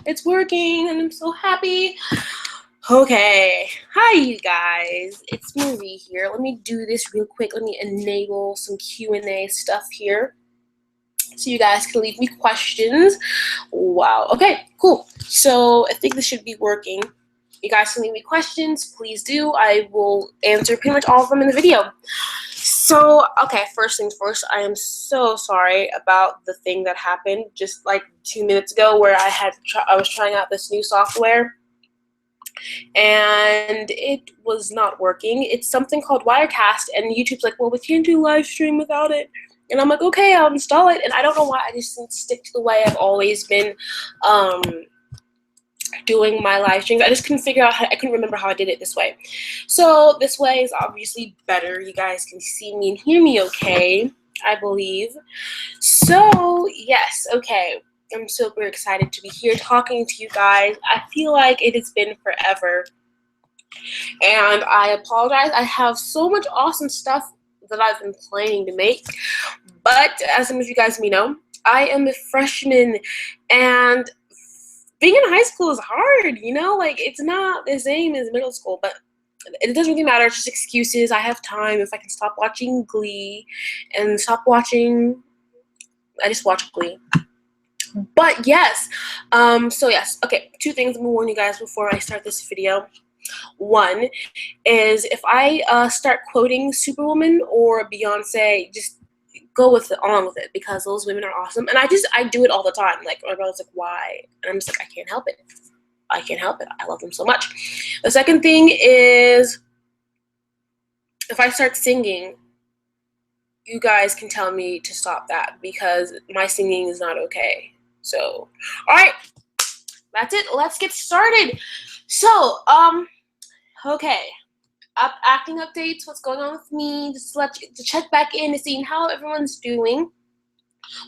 It's working and I'm so happy. Okay. Hi, you guys. It's Marie here. Let me do this real quick. Let me enable some Q&A stuff here so you guys can leave me questions. Wow. Okay, cool. So I think this should be working. You guys can leave me questions. Please do. I will answer pretty much all of them in the video. So, okay, first things first, I am so sorry about the thing that happened just like 2 minutes ago where I was trying out this new software and it was not working. It's something called Wirecast, and YouTube's like, well, we can't do live stream without it. And I'm like, okay, I'll install it. And I don't know why, I just didn't stick to the way I've always been doing my live streams. I just couldn't figure out I couldn't remember how I did it this way. So this way is obviously better. You guys can see me and hear me okay, I believe. So yes, okay. I'm super excited to be here talking to you guys. I feel like it has been forever. And I apologize. I have so much awesome stuff that I've been planning to make. But as some of you guys may know, I am a freshman, and being in high school is hard, you know? Like, it's not the same as middle school, but it doesn't really matter. It's just excuses. I have time. If I can stop watching Glee and stop watching, I just watch Glee. But yes, so yes, okay, 2 things I'm gonna warn you guys before I start this video. One is if I start quoting Superwoman or Beyonce, just go on with it because those women are awesome. And I do it all the time. Like, my brother's like, why? And I'm just like, I can't help it. I can't help it. I love them so much. The second thing is if I start singing, you guys can tell me to stop that because my singing is not okay. So, all right, that's it. Let's get started. So, okay. Acting updates, what's going on with me, just to check back in to see how everyone's doing.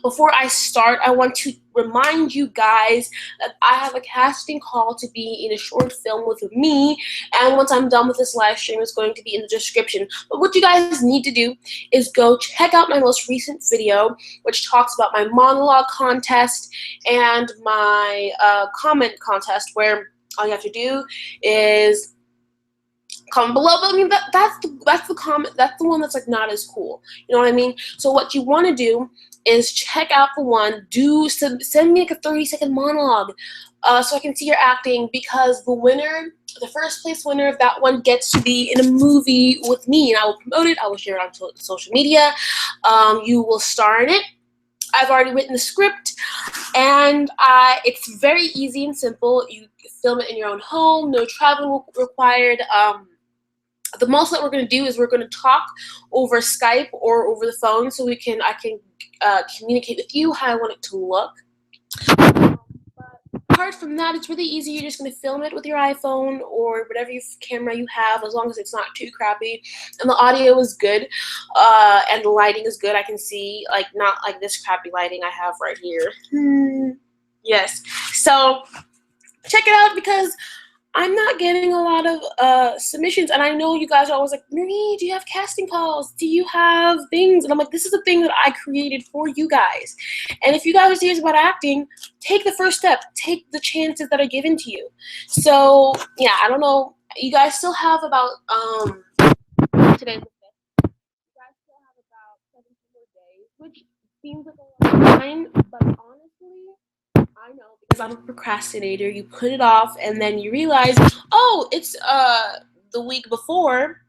Before I start, I want to remind you guys that I have a casting call to be in a short film with me, and once I'm done with this live stream, it's going to be in the description. But what you guys need to do is go check out my most recent video, which talks about my monologue contest and my comment contest, where all you have to do is comment below. But I mean, that's the comment, that's the one that's like not as cool, you know what I mean? So what you want to do is check out the one, send me like a 30-second monologue so I can see your acting, because the first place winner of that one gets to be in a movie with me, and I will promote it. I will share it on social media. You will star in it. I've already written the script, and it's very easy and simple. You film it in your own home, no travel required. The most that we're going to do is we're going to talk over Skype or over the phone, so I can communicate with you how I want it to look. But apart from that, it's really easy. You're just going to film it with your iPhone or whatever camera you have, as long as it's not too crappy and the audio is good and the lighting is good. I can see, like, not like this crappy lighting I have right here. Yes. So check it out, because I'm not getting a lot of submissions, and I know you guys are always like, Marie, do you have casting calls? Do you have things? And I'm like, this is a thing that I created for you guys. And if you guys are serious about acting, take the first step. Take the chances that are given to you. So, yeah, I don't know. You guys still have about, today's the 5th. You guys still have about 17 more days, which seems like a lot of time, but honestly, I know, because I'm a procrastinator. You put it off, and then you realize, oh, it's the week before,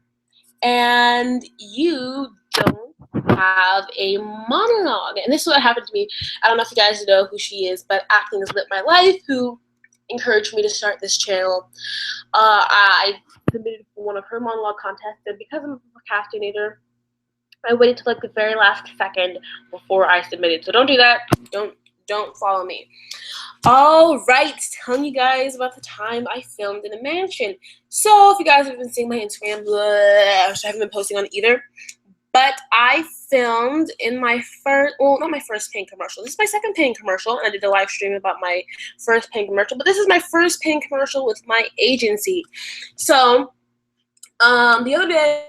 and you don't have a monologue. And this is what happened to me. I don't know if you guys know who she is, but Acting Has Lit My Life, who encouraged me to start this channel. I submitted for one of her monologue contests, and because I'm a procrastinator, I waited till like the very last second before I submitted. So don't do that. Don't follow me. All right, telling you guys about the time I filmed in a mansion. So if you guys have been seeing my Instagram, I haven't been posting on it either, but I filmed in my not my first paying commercial. This is my second paying commercial, and I did a live stream about my first paying commercial, but this is my first paying commercial with my agency. So the other day,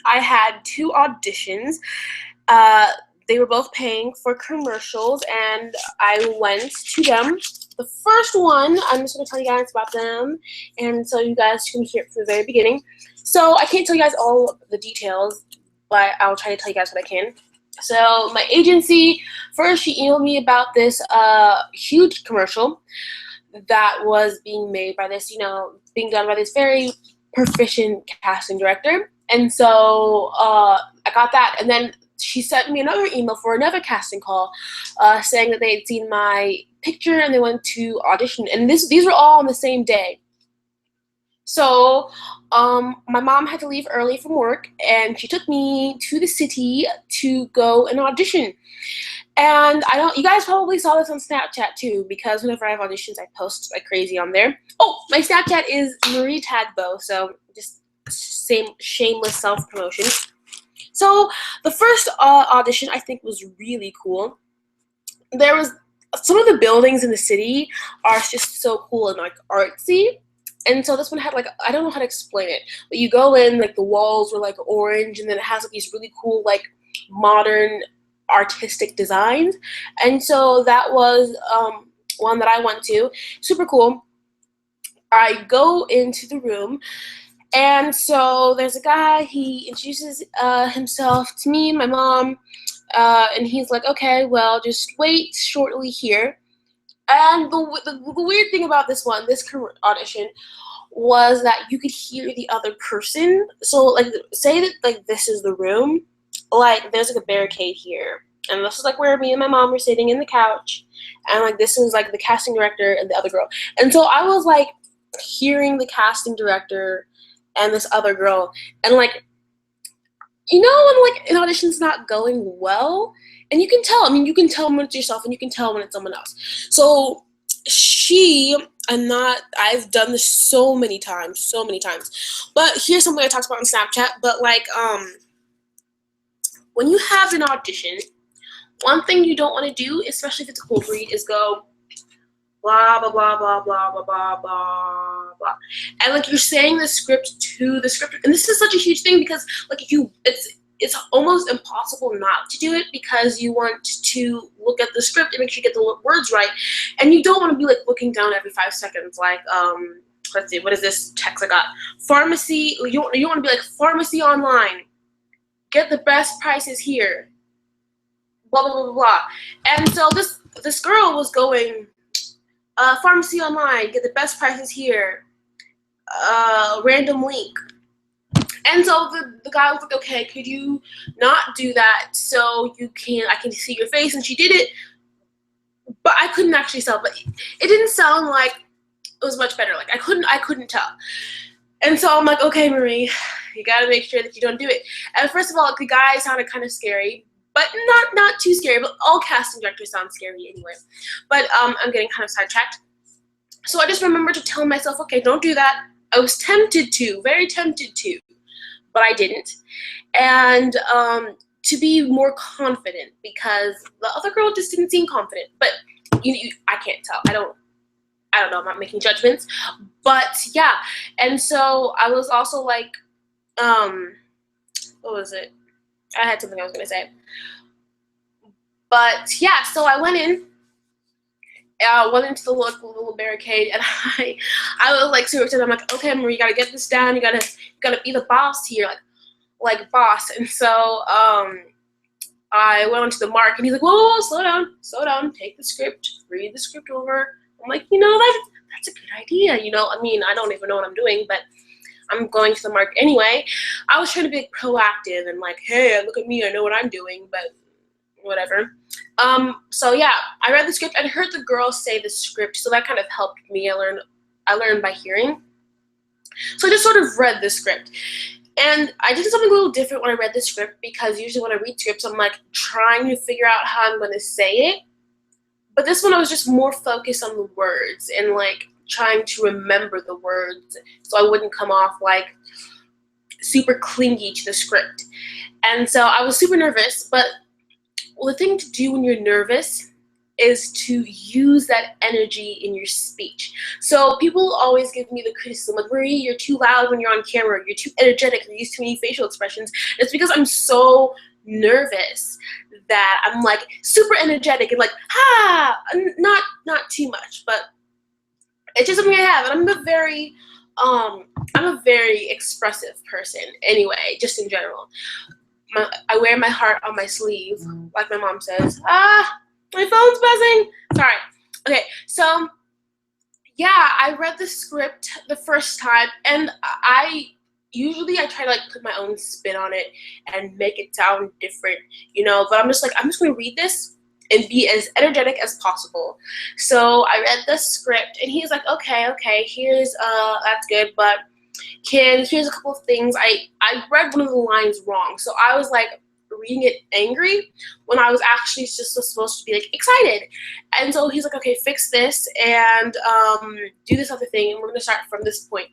I had 2 auditions. They were both paying for commercials, and I went to them, the first one, I'm just going to tell you guys about them, and so you guys can hear it from the very beginning. So I can't tell you guys all the details, but I'll try to tell you guys what I can. So my agency, first she emailed me about this huge commercial that was being made by this, being done by this very proficient casting director. And so I got that, and then she sent me another email for another casting call, saying that they had seen my picture and they went to audition. And these were all on the same day. So my mom had to leave early from work, and she took me to the city to go and audition. And you guys probably saw this on Snapchat too, because whenever I have auditions, I post like crazy on there. Oh, my Snapchat is Marie Tagbo, so just same shameless self-promotion. So the first audition I think was really cool. There was some of the buildings in the city are just so cool and like artsy. And so this one had like, I don't know how to explain it, but you go in, like the walls were like orange, and then it has like these really cool like modern artistic designs. And so that was one that I went to. Super cool. I go into the room, and so there's a guy, he introduces himself to me and my mom, and he's like, okay, well, just wait shortly here. And the weird thing about this audition, was that you could hear the other person. So, like, say that, like, this is the room. Like, there's, like, a barricade here. And this is, like, where me and my mom were sitting in the couch. And, like, this is, like, the casting director and the other girl. And so I was, like, hearing the casting director and this other girl. And, like, when, like, an audition's not going well, and you can tell. I mean, you can tell when it's yourself, and you can tell when it's someone else. So I've done this so many times. But here's something I talked about on Snapchat. But, like, when you have an audition, one thing you don't want to do, especially if it's a cold read, is go blah, blah, blah, blah, blah, blah, blah, blah, blah. And, like, you're saying the script to the script. And this is such a huge thing because, like, it's almost impossible not to do it because you want to look at the script and make sure you get the words right. And you don't want to be, like, looking down every 5 seconds, like, let's see, what is this text I got? Pharmacy, you want to be like, pharmacy online, get the best prices here, blah, blah, blah, blah, blah. And so this girl was going, pharmacy online, get the best prices here, random link. And so the guy was like, okay, could you not do that so I can see your face? And she did it, but I couldn't actually tell. But it didn't sound like it was much better. Like, I couldn't tell. And so I'm like, okay, Marie, you got to make sure that you don't do it. And first of all, the guy sounded kind of scary, but not too scary. But all casting directors sound scary anyway. But I'm getting kind of sidetracked. So I just remembered to tell myself, okay, don't do that. I was tempted to, very tempted to, but I didn't. And to be more confident, because the other girl just didn't seem confident. But I can't tell. I don't know. I'm not making judgments. But yeah. And so I was also like, what was it? I had something I was gonna say. But yeah, so I went into the little barricade, and I was like super excited. I'm like, okay, Marie, you gotta get this down. You gotta be the boss here, like boss. And so I went onto the mark, and he's like, whoa, slow down, take the script, read the script over. I'm like, that's a good idea. I mean, I don't even know what I'm doing, but I'm going to the mark anyway. I was trying to be proactive and like, hey, look at me, I know what I'm doing, but whatever. So yeah, I read the script. I heard the girl say the script, so that kind of helped me. I learned by hearing. So I just sort of read the script. And I did something a little different when I read the script, because usually when I read scripts, I'm like trying to figure out how I'm going to say it. But this one, I was just more focused on the words and like trying to remember the words so I wouldn't come off like super clingy to the script. And so I was super nervous, but the thing to do when you're nervous is to use that energy in your speech. So people always give me the criticism, like, Marie, you're too loud when you're on camera, you're too energetic, you use too many facial expressions. And it's because I'm so nervous that I'm like super energetic and like not too much, but it's just something I have. And I'm a very expressive person anyway, just in general. I wear my heart on my sleeve, like my mom says. My phone's buzzing. Sorry. Okay, so yeah, I read the script the first time, and I try to like put my own spin on it and make it sound different, but I'm just going to read this and be as energetic as possible. So I read the script, and he's like, okay, here's that's good, but here's a couple of things. I read one of the lines wrong, so I was like reading it angry when I was actually just supposed to be like excited. And so he's like, okay, fix this and do this other thing, and we're gonna start from this point.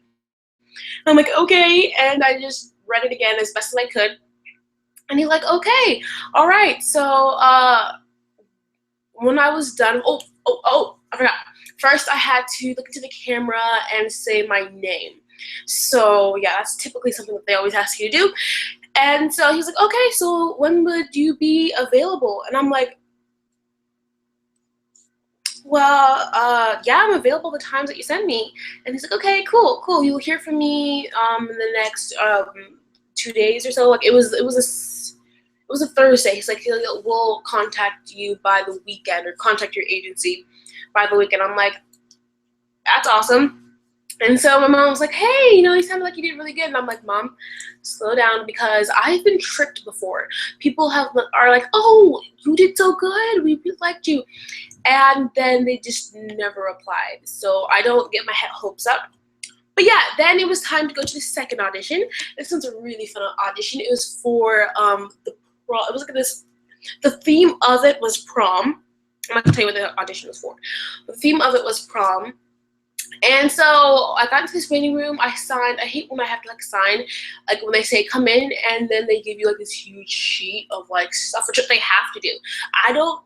And I'm like, okay, and I just read it again as best as I could. And he's like, okay, all right. So when I was done, I forgot. First, I had to look into the camera and say my name. So yeah, that's typically something that they always ask you to do. And so he's like, okay, so when would you be available? And I'm like, well, yeah, I'm available the times that you send me. And he's like, okay, cool. You'll hear from me in the next 2 days or so. Like it was a Thursday. He's like, we'll contact you by the weekend, or contact your agency by the weekend. I'm like, that's awesome. And so my mom was like, hey, you sounded like you did really good. And I'm like, Mom, slow down, because I've been tricked before. People are like, oh, you did so good. We really liked you. And then they just never applied. So I don't get my hopes up. But yeah, then it was time to go to the second audition. This one's a really fun audition. It was for it was like this. The theme of it was prom. I'm not gonna tell you what the audition was for. The theme of it was prom. And so I got into this waiting room. I signed. I hate when I have to sign, when they say come in, and then they give you this huge sheet of stuff which they have to do. I don't.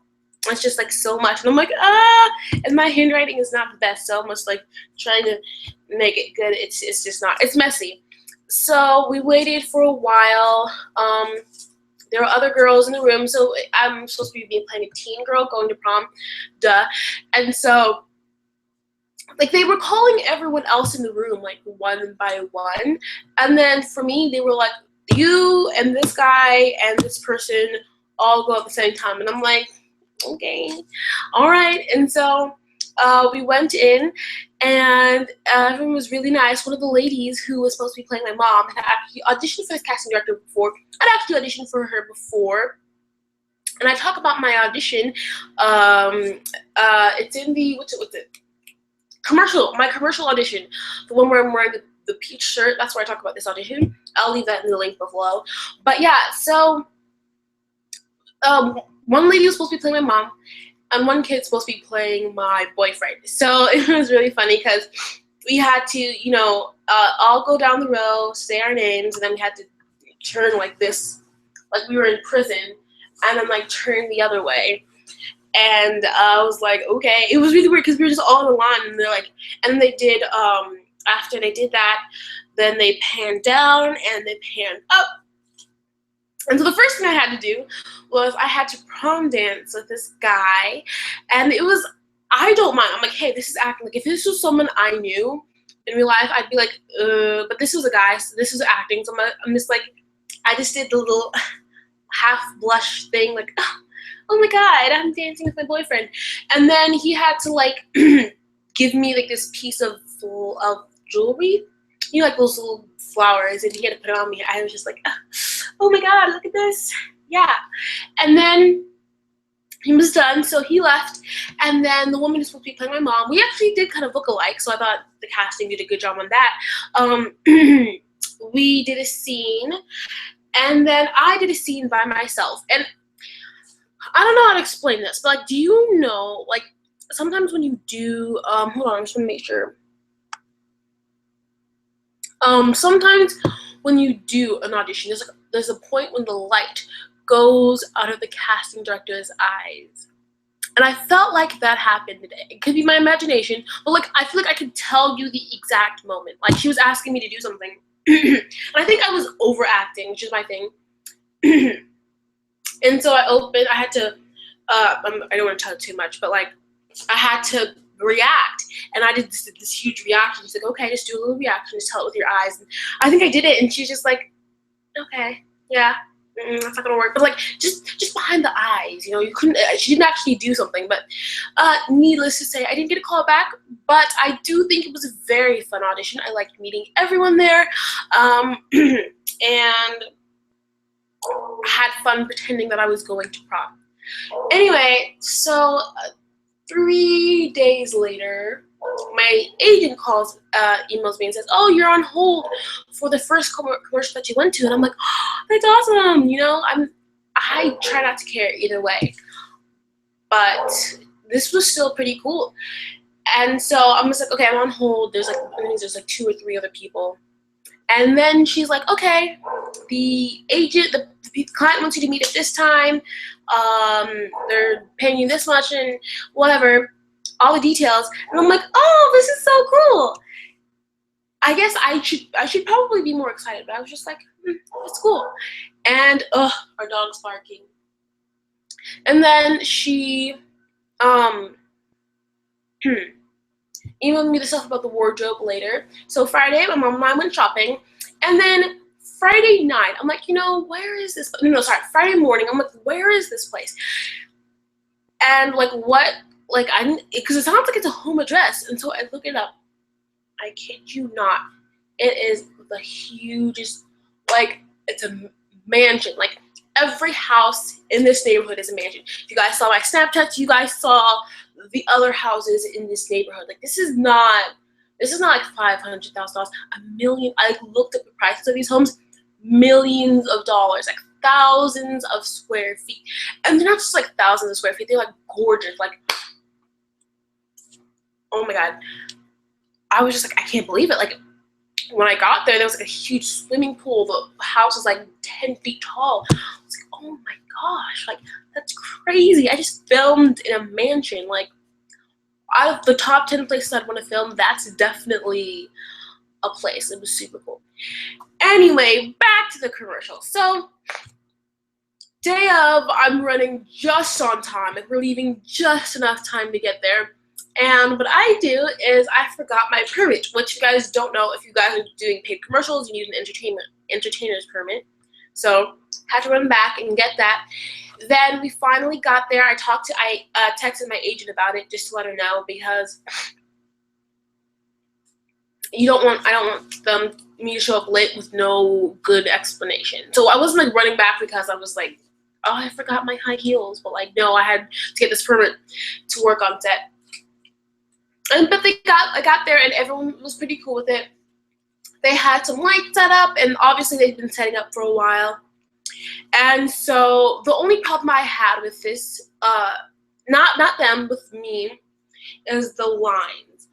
It's just so much, and I'm like, and my handwriting is not the best, so I'm just trying to make it good. It's just not. It's messy. So we waited for a while. There were other girls in the room, so I'm supposed to be playing a teen girl going to prom, duh. And so they were calling everyone else in the room one by one, and then for me they were like, you and this guy and this person all go at the same time, and I'm like, okay, all right. And so we went in, and everyone was really nice. One of the ladies who was supposed to be playing my mom had actually auditioned for this casting director before. I'd actually auditioned for her before. And I talk about my audition. It's in the, what's it? My commercial audition. The one where I'm wearing the peach shirt. That's where I talk about this audition. I'll leave that in the link below. But yeah, so one lady was supposed to be playing my mom, and one kid's supposed to be playing my boyfriend. So it was really funny because we had to, all go down the row, say our names, and then we had to turn like this, like we were in prison, and then turn the other way. And I was like, okay. It was really weird because we were just all in a line, and they're like, and then they did, after they did that, then they panned down and they panned up. And so the first thing I had to do was I had to prom dance with this guy, and it was, I don't mind. I'm like, hey, this is acting. If this was someone I knew in real life, I'd be like, but this was a guy, so this was acting. So I'm just I just did the little half blush thing, oh my God, I'm dancing with my boyfriend. And then he had to give me this piece of jewelry, those little flowers, and he had to put it on me. I was just like, oh my God, look at this. Yeah. And then he was done, so he left. And then the woman who's supposed to be playing my mom, we actually did kind of look alike, so I thought the casting did a good job on that. We did a scene, and then I did a scene by myself. And I don't know how to explain this, but do you know, sometimes when you do, hold on, I'm just gonna make sure. Sometimes when you do an audition, there's a point when the light goes out of the casting director's eyes. And I felt like that happened today. It could be my imagination, but I feel like I could tell you the exact moment. She was asking me to do something. And I think I was overacting, which is my thing. And so I had to, I don't want to tell too much, but like, I had to react. And I did this huge reaction. She's like, okay, just do a little reaction, just tell it with your eyes. And I think I did it, and she's just like, okay, yeah. That's not gonna work, but like just behind the eyes, you know, you couldn't. She didn't actually do something, but needless to say, I didn't get a call back. But I do think it was a very fun audition. I liked meeting everyone there, and had fun pretending that I was going to prom. Anyway, so 3 days later, my agent emails me and says, "Oh, you're on hold for the first commercial that you went to," and I'm like, "Oh, that's awesome!" You know, I try not to care either way, but this was still pretty cool. And so I'm just like, okay, I'm on hold. There's like 2 or 3 other people, and then she's like, okay, the client wants you to meet at this time. They're paying you this much and whatever, all the details. And I'm like, oh, this is so cool. I guess I should probably be more excited, but I was just like, it's cool. And our dog's barking. And then she emailed me the stuff about the wardrobe later. So Friday, my mom and I went shopping, and then Friday night, I'm like, you know, where is this? No, sorry, Friday morning, I'm like, where is this place? And like, what? Like, I didn't, because it sounds like it's a home address, and so I look it up. I kid you not, it is the hugest, like, it's a mansion. Like, every house in this neighborhood is a mansion. If you guys saw my Snapchat, you guys saw the other houses in this neighborhood. Like, this is not like $500,000, $1 million. I looked up the prices of these homes, millions of dollars, like thousands of square feet. And they're not just like thousands of square feet, they're like gorgeous. Like, oh my God. I was just like, I can't believe it. Like, when I got there was like a huge swimming pool. The house was like 10 feet tall. I was like, oh my gosh, like, that's crazy. I just filmed in a mansion. Like, out of the top 10 places I'd want to film, that's definitely a place. It was super cool. Anyway, back to the commercial. So, day of, I'm running just on time. Like, we're leaving just enough time to get there. And what I do is I forgot my permit, which you guys don't know. If you guys are doing paid commercials, you need an entertainer's permit. So had to run back and get that. Then we finally got there. I texted my agent about it just to let her know, because I don't want me to show up late with no good explanation. So I wasn't like running back because I was like, oh, I forgot my high heels, but like, no, I had to get this permit to work on set. But I got there and everyone was pretty cool with it. They had some lights set up, and obviously they've been setting up for a while. And so the only problem I had with this, not them, with me, is the lines.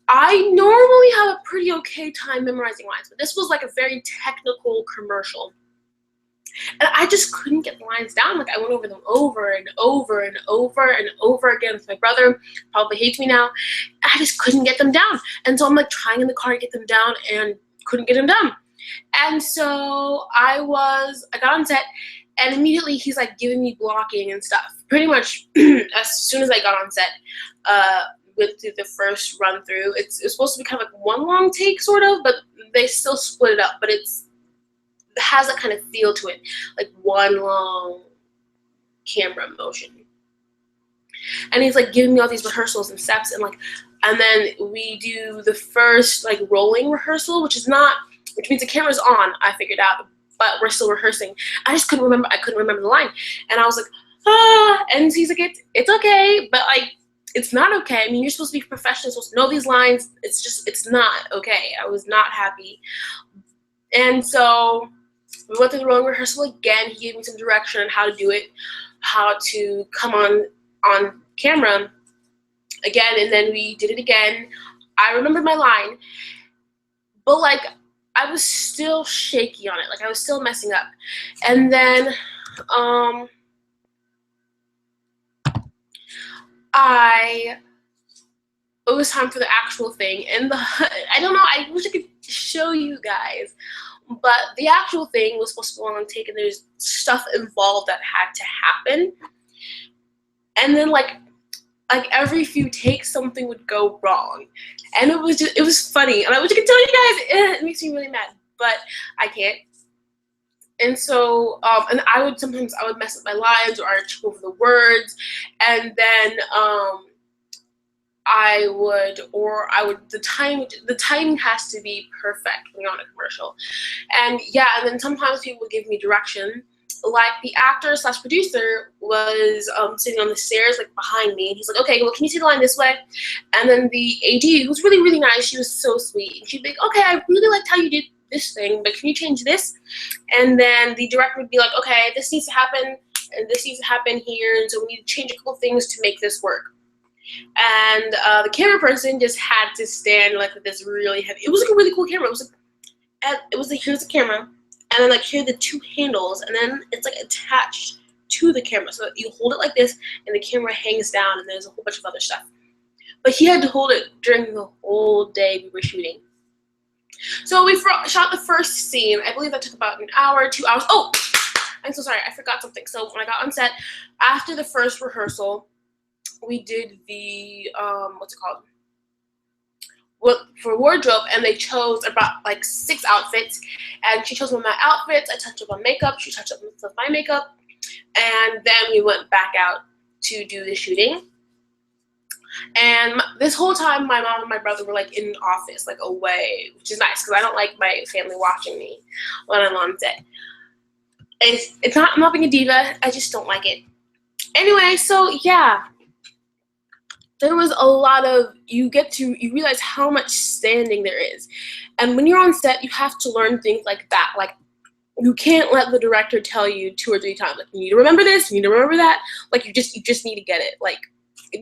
I normally have a pretty okay time memorizing lines, but this was like a very technical commercial. And I just couldn't get the lines down. Like, I went over them over and over and over and over again with my brother. Probably hates me now. I just couldn't get them down. And so I'm like trying in the car to get them down and couldn't get them down. And so I got on set, and immediately he's like giving me blocking and stuff. Pretty much as soon as I got on set, with the first run through, it's supposed to be kind of like one long take sort of, but they still split it up. But it has that kind of feel to it, like one long camera motion. And he's like giving me all these rehearsals and steps, and then we do the first like rolling rehearsal, which means the camera's on, I figured out, but we're still rehearsing. I couldn't remember the line, and I was like, and he's like, it's okay, but like, it's not okay. I mean, you're supposed to be professional, you're supposed to know these lines. It's not okay. I was not happy. And so we went through the rolling rehearsal again. He gave me some direction on how to do it, how to come on camera again, and then we did it again. I remembered my line, but like, I was still shaky on it. Like, I was still messing up. And then it was time for the actual thing, and I don't know, I wish I could show you guys But the actual thing was supposed to go on take, and there's stuff involved that had to happen. And then like every few takes, something would go wrong, and it was funny. And I wish I could tell you guys, it makes me really mad, but I can't. And so, and I would mess up my lines, or I would trip over the words, and then the timing has to be perfect when you're on a commercial. And yeah, and then sometimes people would give me direction. Like the actor / producer was sitting on the stairs like behind me, and he's like, okay, well, can you see the line this way? And then the AD, who was really, really nice, she was so sweet, and she'd be like, okay, I really liked how you did this thing, but can you change this? And then the director would be like, okay, this needs to happen, and this needs to happen here, and so we need to change a couple things to make this work. And the camera person just had to stand like with this really heavy, it was like a really cool camera. It was like here's the camera, and then like here are the two handles, and then it's like attached to the camera. So you hold it like this, and the camera hangs down, and there's a whole bunch of other stuff. But he had to hold it during the whole day we were shooting. So we shot the first scene. I believe that took about an hour, 2 hours. Oh, I'm so sorry, I forgot something. So when I got on set, after the first rehearsal, we did the, what's it called? For wardrobe, and they chose about like 6 outfits, and she chose one of my outfits. I touched up on makeup, she touched up with my makeup, and then we went back out to do the shooting. And this whole time, my mom and my brother were like in the office, like away, which is nice because I don't like my family watching me when I'm on set. It's not, I'm not being a diva, I just don't like it. Anyway, so yeah, there was a lot of, you realize how much standing there is. And when you're on set, you have to learn things like that. Like, you can't let the director tell you 2 or 3 times, like, you need to remember this, you need to remember that. Like, you just need to get it. Like,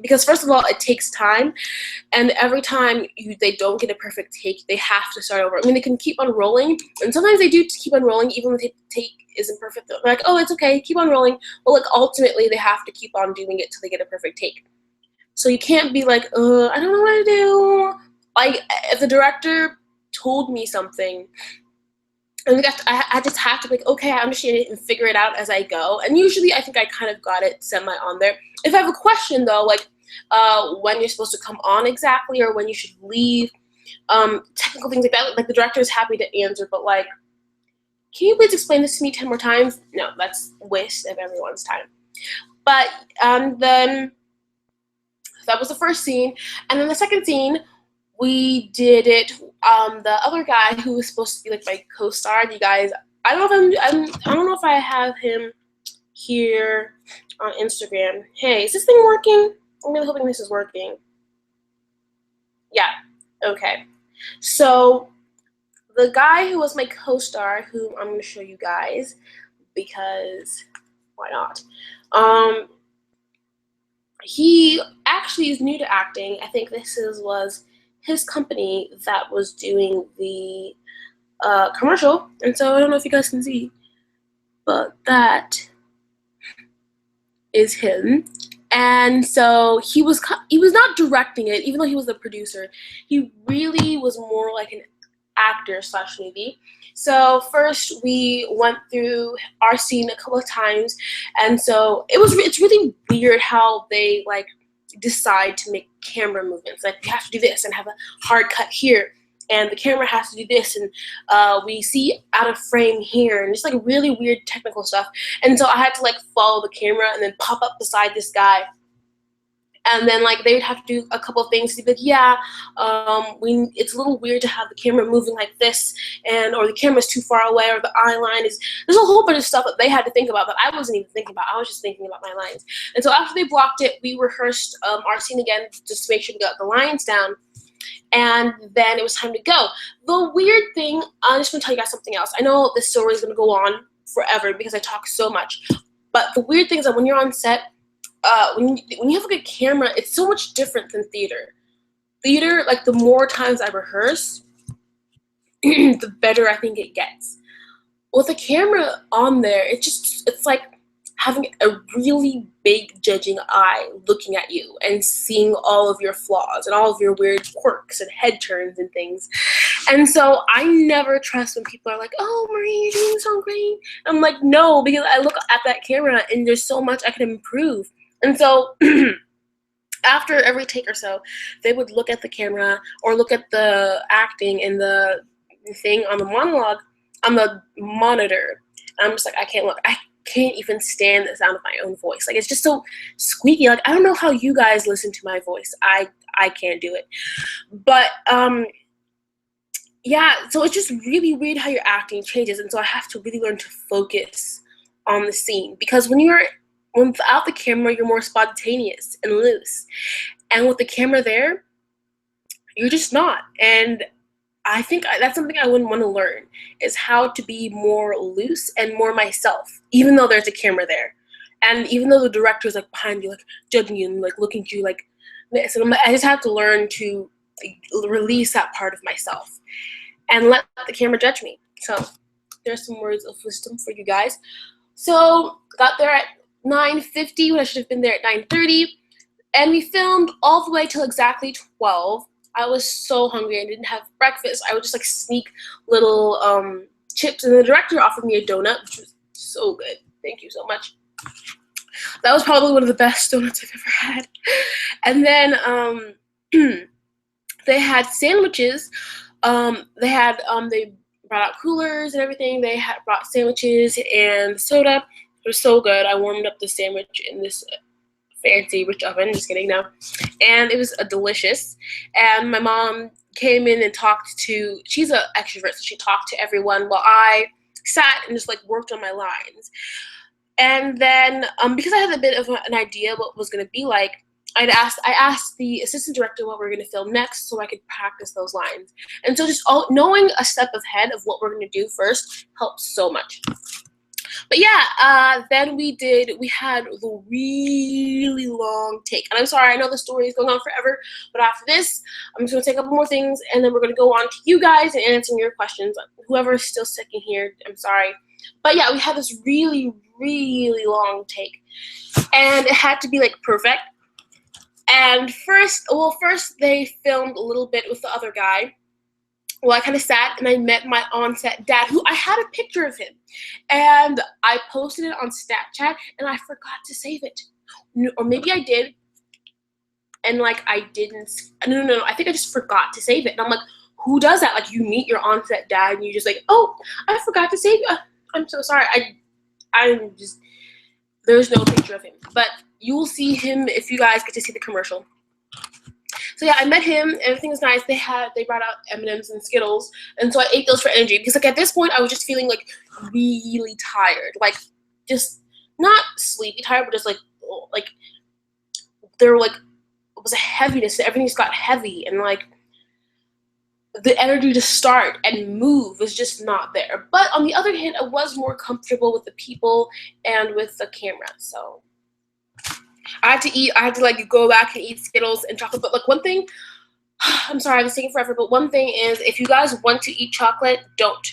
because first of all, it takes time, and every time they don't get a perfect take, they have to start over. I mean, they can keep on rolling, and sometimes they do keep on rolling even when the take isn't perfect. They're like, oh, it's okay, keep on rolling. But like, ultimately, they have to keep on doing it till they get a perfect take. So you can't be like, I don't know what to do. Like, if the director told me something, and I just have to be like, okay, I understand it, and figure it out as I go. And usually I think I kind of got it semi on there. If I have a question though, like when you're supposed to come on exactly, or when you should leave, technical things like that, like the director is happy to answer, but like, can you please explain this to me 10 more times? No, that's a waste of everyone's time. But then that was the first scene. And then the second scene, we did it, the other guy who was supposed to be like my co-star, you guys, I don't know if I have him here on Instagram. Hey, is this thing working? I'm really hoping this is working. Yeah, okay. So the guy who was my co-star, who I'm gonna show you guys, because why not? He actually is new to acting. I think this was his company that was doing the commercial, and so I don't know if you guys can see, but that is him. And so he was not directing it, even though he was the producer. He really was more like an actor / movie. So first we went through our scene a couple of times, and so it's really weird how they like decide to make camera movements. Like, you have to do this and have a hard cut here, and the camera has to do this, and we see out of frame here, and just like really weird technical stuff. And so I had to like follow the camera and then pop up beside this guy, and then like they would have to do a couple of things to be like, yeah, it's a little weird to have the camera moving like this, or the camera's too far away, or the eye line is, there's a whole bunch of stuff that they had to think about that I wasn't even thinking about. I was just thinking about my lines. And so after they blocked it, we rehearsed our scene again just to make sure we got the lines down, and then it was time to go. The weird thing, I'm just gonna tell you guys something else. I know this story is gonna go on forever because I talk so much, but the weird thing is that when you're on set, when you have a good camera, it's so much different than theater. Theater, like, the more times I rehearse, the better I think it gets. With a camera on there, it's like having a really big judging eye looking at you and seeing all of your flaws and all of your weird quirks and head turns and things. And so I never trust when people are like, oh, Marie, you're doing so great. I'm like, no, because I look at that camera and there's so much I can improve. And so after every take or so, they would look at the camera or look at the acting and the thing on the monologue, on the monitor. And I'm just like, I can't look. I can't even stand the sound of my own voice. Like, it's just so squeaky. Like, I don't know how you guys listen to my voice. I can't do it. But yeah, so it's just really weird how your acting changes. And so I have to really learn to focus on the scene, because when without the camera, you're more spontaneous and loose. And with the camera there, you're just not. And I think that's something I wouldn't want to learn, is how to be more loose and more myself, even though there's a camera there. And even though the director is like behind you, like judging you and like looking at you like this. And I just have to learn to release that part of myself and let the camera judge me. So there's some words of wisdom for you guys. So got there at 9:50 when I should have been there at 9:30. And we filmed all the way till exactly 12. I was so hungry. I didn't have breakfast. I would just like sneak little chips, and the director offered me a donut, which was so good. Thank you so much. That was probably one of the best donuts I've ever had. And then they had sandwiches. They brought out coolers and everything. They had brought sandwiches and soda. It was so good. I warmed up the sandwich in this fancy rich oven. Just kidding, no. And it was delicious. And my mom came in and talked to, she's an extrovert, so she talked to everyone while I sat and just like worked on my lines. And then because I had a bit of an idea what it was going to be like, I asked the assistant director what we're going to film next so I could practice those lines. And so just knowing a step ahead of what we're going to do first helps so much. But yeah, then we had the really long take. And I'm sorry, I know the story is going on forever, but after this, I'm just going to say a couple more things, and then we're going to go on to you guys and answering your questions. Whoever is still sticking here, I'm sorry. But yeah, we had this really, really long take, and it had to be like perfect. And first they filmed a little bit with the other guy. Well, I kind of sat and I met my on-set dad, who I had a picture of him, and I posted it on Snapchat, and I forgot to save it, or maybe I did, and like I didn't. No, I think I just forgot to save it, and I'm like, who does that? Like, you meet your on-set dad, and you just like, oh, I forgot to save it. I'm so sorry. I'm just, there's no picture of him, but you will see him if you guys get to see the commercial. So yeah, I met him. Everything was nice. They brought out M&Ms and Skittles, and so I ate those for energy, because like at this point I was just feeling like really tired, like just not sleepy tired, but just like there were like, it was a heaviness. Everything just got heavy, and like the energy to start and move was just not there. But on the other hand, I was more comfortable with the people and with the camera. So I had to like go back and eat Skittles and chocolate. But like one thing, I'm sorry, I was taking forever, but one thing is, if you guys want to eat chocolate, don't.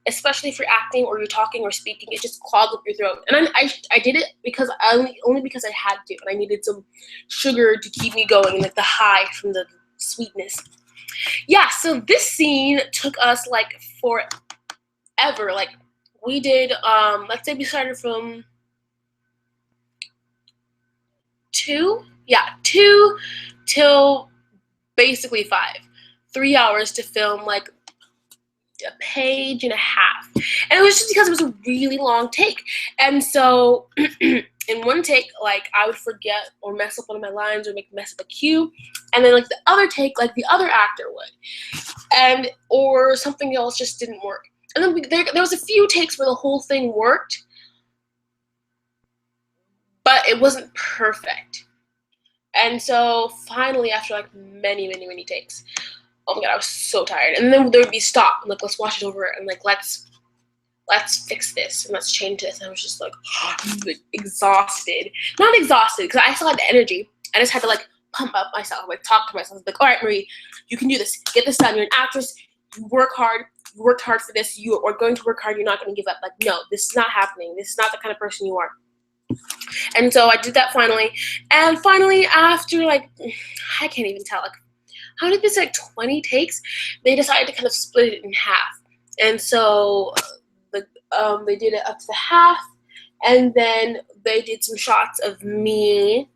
Especially if you're acting or you're talking or speaking, it just clogs up your throat. And I did it because only because I had to, and I needed some sugar to keep me going, like the high from the sweetness. Yeah, so this scene took us like forever. Like we did, let's say we started from 2 till basically 5. 3 hours to film like a page and a half. And it was just because it was a really long take. And so in one take, like I would forget or mess up one of my lines or mess up a cue. And then like the other take, like the other actor would. Or something else just didn't work. And then there was a few takes where the whole thing worked, but it wasn't perfect. And so finally, after like many takes, oh my god, I was so tired. And then there would be stop, and like, let's watch it over, and like let's fix this and let's change this. And I was just like exhausted. Not exhausted, because I still had the energy. I just had to like pump up myself, like talk to myself, like, all right, Marie, you can do this. Get this done. You're an actress. You work hard. You worked hard for this. You are going to work hard. You're not going to give up. Like, no, this is not happening. This is not the kind of person you are. And so I did that finally. And finally, after like, I can't even tell, like how did this, like 20 takes? They decided to kind of split it in half. And so they did it up to the half, and then they did some shots of me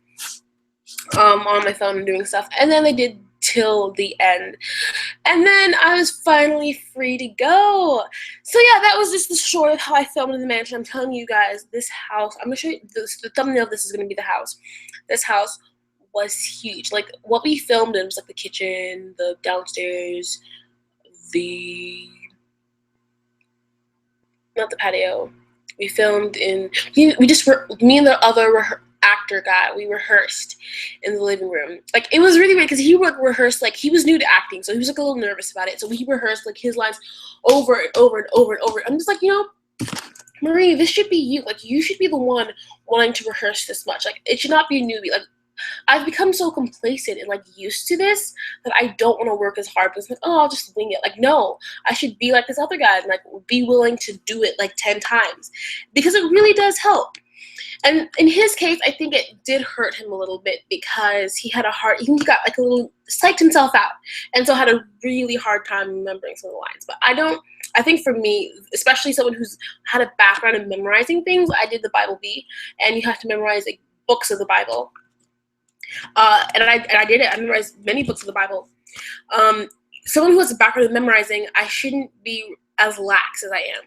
on my phone and doing stuff, and then they did till the end, and then I was finally free to go. So yeah, that was just the short of how I filmed in the mansion. I'm telling you guys, this house, I'm gonna show you this, the thumbnail of this is gonna be the house. This house was huge. Like, what we filmed in was like the kitchen, the downstairs, not the patio. We filmed in, we just were, me and the other actor guy, we rehearsed in the living room. Like, it was really weird because he would rehearse, like, he was new to acting, so he was like a little nervous about it. So he rehearsed like his lines over and over and over and over. I'm just like, you know, Marie, this should be you. Like, you should be the one wanting to rehearse this much. Like, it should not be a newbie. Like, I've become so complacent and like used to this that I don't want to work as hard because, like, oh, I'll just wing it. Like, no, I should be like this other guy and like be willing to do it like 10 times because it really does help. And in his case, I think it did hurt him a little bit because he got like a little psyched himself out, and so had a really hard time remembering some of the lines. But I think for me, especially someone who's had a background in memorizing things, I did the Bible Bee, and you have to memorize like books of the Bible. And I did it. I memorized many books of the Bible. Someone who has a background in memorizing, I shouldn't be as lax as I am.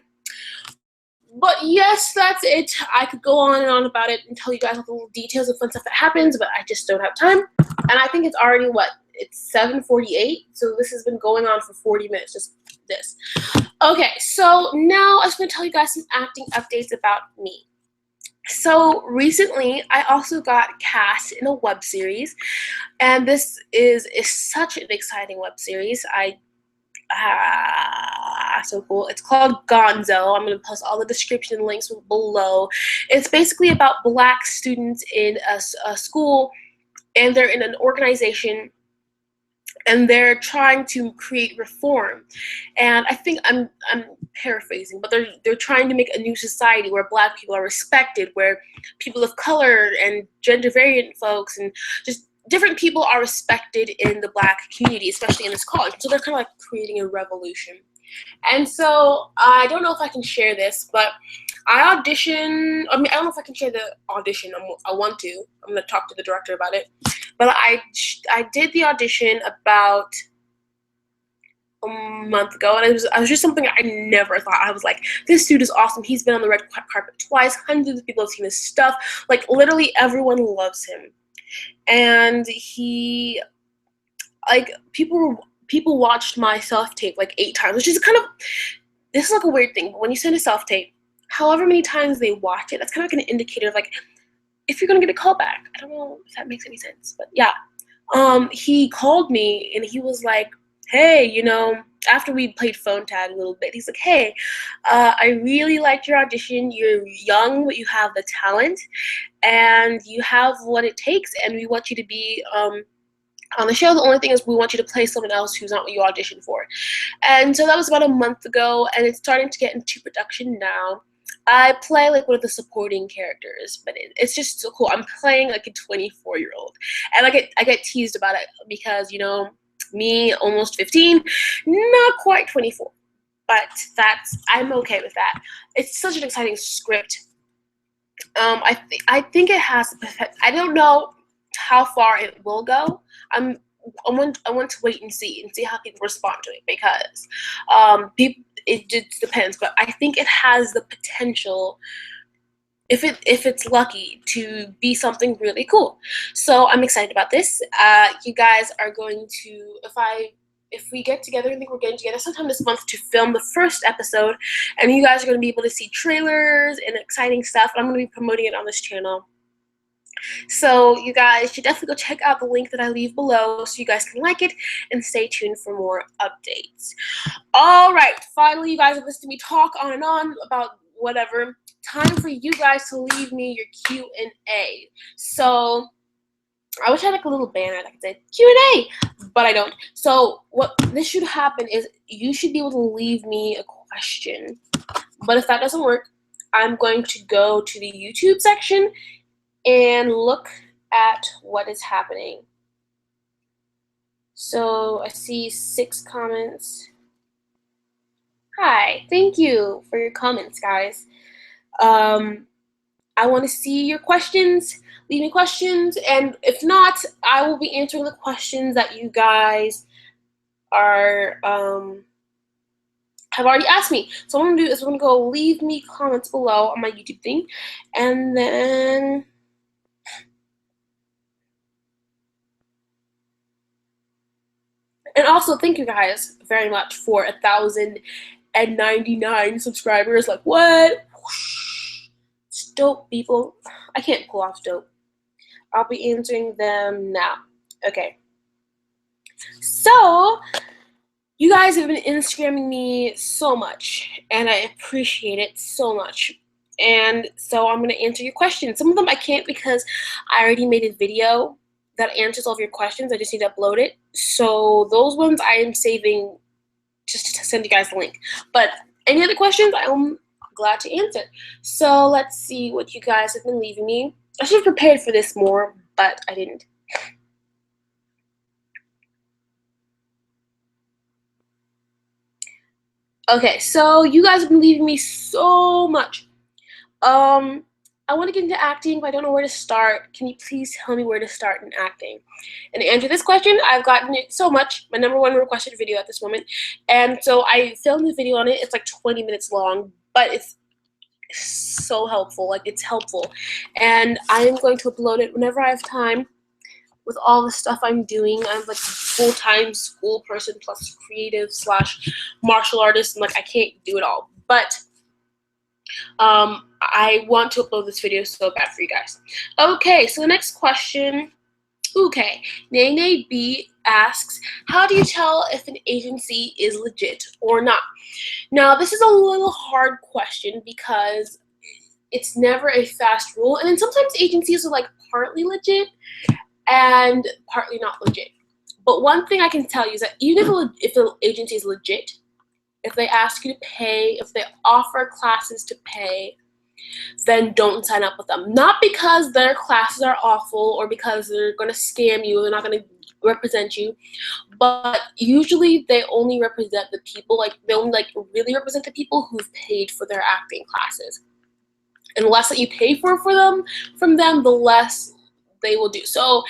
But yes, that's it. I could go on and on about it and tell you guys all the little details of fun stuff that happens, but I just don't have time. And I think it's already, it's 7:48, so this has been going on for 40 minutes, just this. Okay, so now I was going to tell you guys some acting updates about me. So recently, I also got cast in a web series, and this is such an exciting web series. So cool. It's called Gonzo. I'm going to post all the description links below. It's basically about Black students in a school, and they're in an organization, and they're trying to create reform. And I think I'm paraphrasing, but they're trying to make a new society where Black people are respected, where people of color and gender variant folks and just different people are respected in the Black community, especially in this college. So they're kind of like creating a revolution. And so I don't know if I can share this, but I auditioned. I don't know if I can share the audition. I want to. I'm going to talk to the director about it. But I did the audition about a month ago, and I was just something I never thought. I was like, this dude is awesome. He's been on the red carpet twice. Hundreds of people have seen his stuff. Like, literally everyone loves him. And he, like, people watched my self-tape like 8 times, which is kind of, this is like a weird thing, but when you send a self-tape, however many times they watch it, that's kind of like an indicator of like if you're gonna get a call back. I don't know if that makes any sense, but yeah. He called me and he was like, hey, you know, after we played phone tag a little bit, he's like, hey, I really liked your audition. You're young, but you have the talent, and you have what it takes, and we want you to be on the show. The only thing is we want you to play someone else who's not what you auditioned for. And so that was about a month ago, and it's starting to get into production now. I play like one of the supporting characters, but it's just so cool. I'm playing like a 24-year-old, and I get teased about it because, you know, me, almost 15, not quite 24, but I'm okay with that. It's such an exciting script. I think it has. I don't know how far it will go. I want to wait and see how people respond to it, because it just depends. But I think it has the potential, if it's lucky, to be something really cool. So I'm excited about this. You guys are going to, if we get together, I think we're getting together sometime this month to film the first episode, and you guys are going to be able to see trailers and exciting stuff. I'm going to be promoting it on this channel. So you guys should definitely go check out the link that I leave below so you guys can like it and stay tuned for more updates. All right, finally, you guys have listened to me talk on and on about whatever. Time for you guys to leave me your Q&A. So I wish I had like a little banner that could say Q&A, but I don't. So what this should happen is you should be able to leave me a question. But if that doesn't work, I'm going to go to the YouTube section and look at what is happening. So I see 6 comments. Hi, thank you for your comments, guys. I want to see your questions. Leave me questions, and if not, I will be answering the questions that you guys are have already asked me. So what I'm gonna do is I'm gonna go leave me comments below on my YouTube thing, and then also thank you guys very much for 1,099 subscribers. Like what? It's dope, people. I can't pull off dope. I'll be answering them now. Okay. So you guys have been Instagramming me so much, and I appreciate it so much. And so I'm going to answer your questions. Some of them I can't because I already made a video that answers all of your questions. I just need to upload it. So those ones I am saving just to send you guys the link. But any other questions, I'm glad to answer. So let's see what you guys have been leaving me. I should have prepared for this more, but I didn't. Okay, so you guys have been leaving me so much. I want to get into acting, but I don't know where to start. Can you please tell me where to start in acting? And to answer this question, I've gotten it so much. My #1 requested video at this moment. And so I filmed a video on it. It's like 20 minutes long, but it's so helpful. Like, it's helpful. And I am going to upload it whenever I have time. With all the stuff I'm doing, I'm like a full-time school person plus creative / martial artist, and like I can't do it all. But I want to upload this video so bad for you guys. Okay, so the next question. Okay, Nene B asks, how do you tell if an agency is legit or not? Now, this is a little hard question because it's never a fast rule, and then sometimes agencies are like partly legit and partly not legit. But one thing I can tell you is that even if the agency is legit, if they ask you to pay, if they offer classes to pay, then don't sign up with them. Not because their classes are awful or because they're going to scam you, they're not going to represent you, but usually they only represent the people, like they only like really represent the people who've paid for their acting classes. And the less that you pay for them from them, the less they will do. So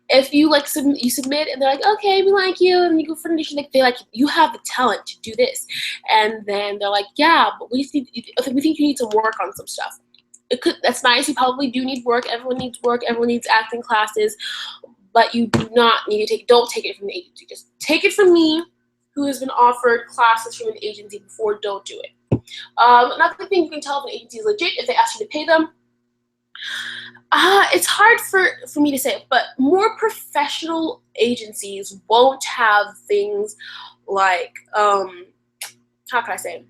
if you like you submit and they're like, okay, we like you, and you go for an audition, like they like you have the talent to do this, and then they're like, yeah, but we think you need to work on some stuff. That's nice. You probably do need work. Everyone needs work. Everyone needs acting classes, but you do not need to don't take it from the agency. Just take it from me, who has been offered classes from an agency before. Don't do it. Another thing you can tell if an agency is legit if they ask you to pay them. It's hard for me to say, but more professional agencies won't have things like, how can I say,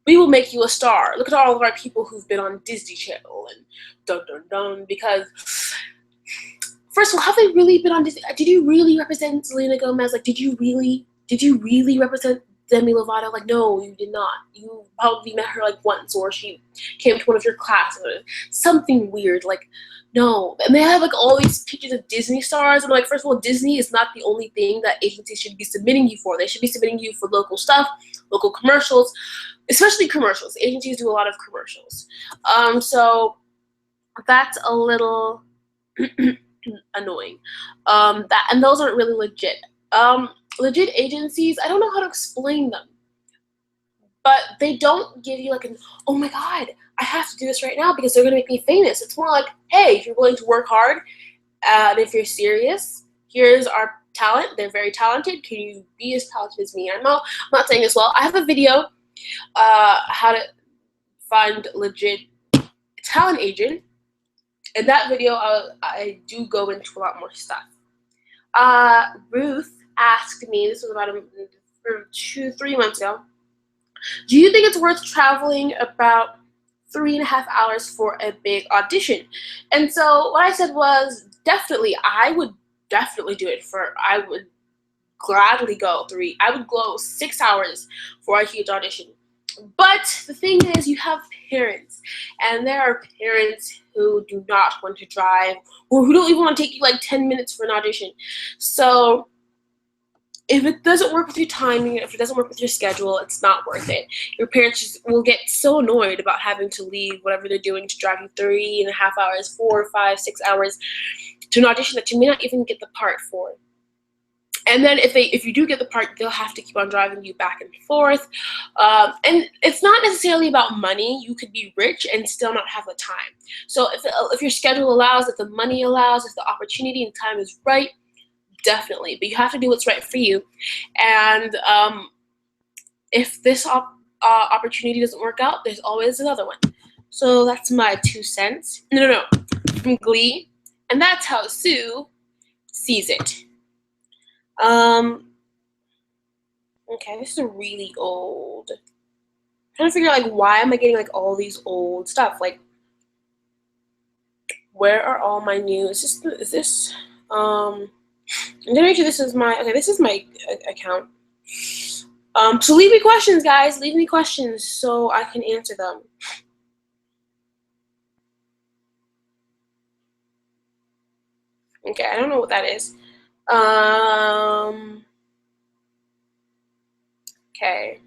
we will make you a star. Look at all of our people who've been on Disney Channel and dun dun dun, because first of all, have they really been on Disney? Did you really represent Selena Gomez? Like, did you really represent Demi Lovato? Like, no, you did not. You probably met her like once, or she came to one of your classes, or something weird. Like, no. And they have like all these pictures of Disney stars, and like, first of all, Disney is not the only thing that agencies should be submitting you for. They should be submitting you for local stuff, local commercials, especially commercials. Agencies do a lot of commercials. So that's a little annoying. And those aren't really legit. Legit agencies, I don't know how to explain them, but they don't give you like an, oh my god, I have to do this right now because they're gonna make me famous. It's more like, hey, if you're willing to work hard, and if you're serious, here's our talent. They're very talented. Can you be as talented as me? I'm not saying this well. I have a video, how to find legit talent agent. In that video, I do go into a lot more stuff. Ruth asked me, this was about 2-3 months ago, do you think it's worth traveling about 3.5 hours for a big audition? And so what I said was, definitely, I would definitely do it I would gladly go 6 hours for a huge audition. But the thing is, you have parents, and there are parents who do not want to drive, or who don't even want to take you like 10 minutes for an audition. So if it doesn't work with your timing, if it doesn't work with your schedule, it's not worth it. Your parents just will get so annoyed about having to leave whatever they're doing to drive you 3.5 hours, 4, 5, 6 hours to an audition that you may not even get the part for. And then if you do get the part, they'll have to keep on driving you back and forth. And it's not necessarily about money. You could be rich and still not have the time. So if your schedule allows, if the money allows, if the opportunity and time is right, definitely. But you have to do what's right for you. And if this opportunity doesn't work out, there's always another one. So that's my 2 cents. No. From Glee. And that's how Sue sees it. Okay, this is really old. I'm trying to figure out, like, why am I getting, like, all these old stuff? Like, where are all my new, is this, I'm gonna make sure this is my account. So leave me questions, guys. Leave me questions so I can answer them. Okay, I don't know what that is. Okay.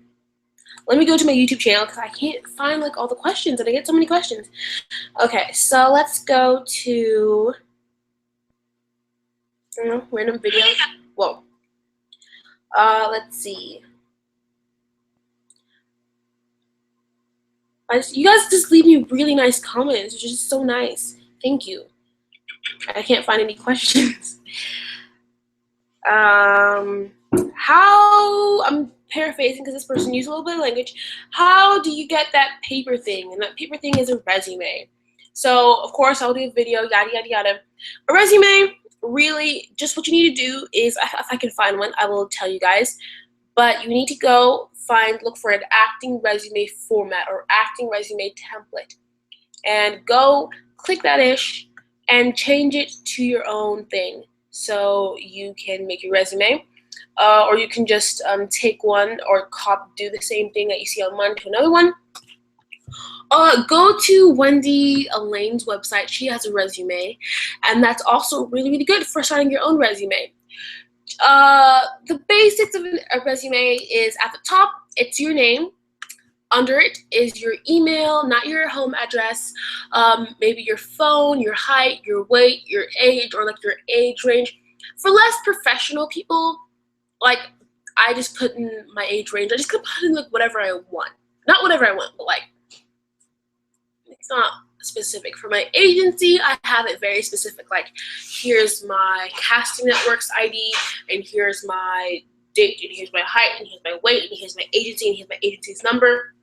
Let me go to my YouTube channel because I can't find, like, all the questions, and I get so many questions. Okay, so let's go to, I don't know, random video. Whoa. Let's see. You guys just leave me really nice comments, which is so nice. Thank you. I can't find any questions. How, I'm paraphrasing because this person used a little bit of language. How do you get that paper thing? And that paper thing is a resume. So, of course, I'll do a video, yada, yada, yada. A resume, really, just what you need to do is, if I can find one, I will tell you guys. But you need to go look for an acting resume format or acting resume template. And go click that ish and change it to your own thing. So you can make your resume. Or you can just take one or do the same thing that you see on one to another one. Go to Wendy Elaine's website. She has a resume, and that's also really, really good for starting your own resume. The basics of a resume is at the top, it's your name. Under it is your email, not your home address, maybe your phone, your height, your weight, your age, or like your age range. For less professional people, like, I just put in my age range. I just could put in, like, whatever I want. Not whatever I want, but, like, it's not specific. For my agency, I have it very specific. Like, here's my Casting Networks ID, and here's my date, and here's my height, and here's my weight, and here's my agency, and here's my agency's number.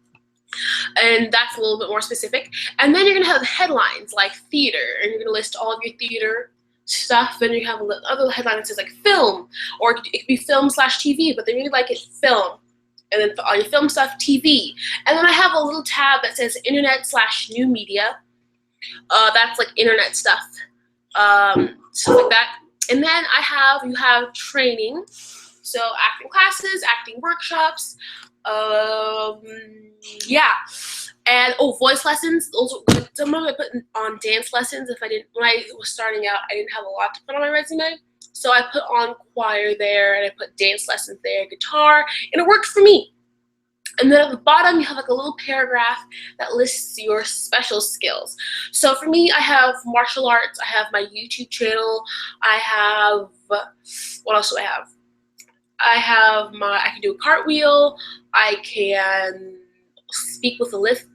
And that's a little bit more specific. And then you're going to have headlines like theater, and you're going to list all of your theater stuff. Then you have another headline that says, like, film, or it could be film/TV, but they really like it film. And then on your film stuff, TV. And then I have a little tab that says internet/new media. That's like internet stuff, stuff like that. And then you have training, so acting classes, acting workshops, yeah. And voice lessons. Those some of I put on dance lessons. When I was starting out, I didn't have a lot to put on my resume, so I put on choir there, and I put dance lessons there, guitar, and it worked for me. And then at the bottom, you have like a little paragraph that lists your special skills. So for me, I have martial arts. I have my YouTube channel. I have, what else do I have? I can do a cartwheel. I can speak with a lisp.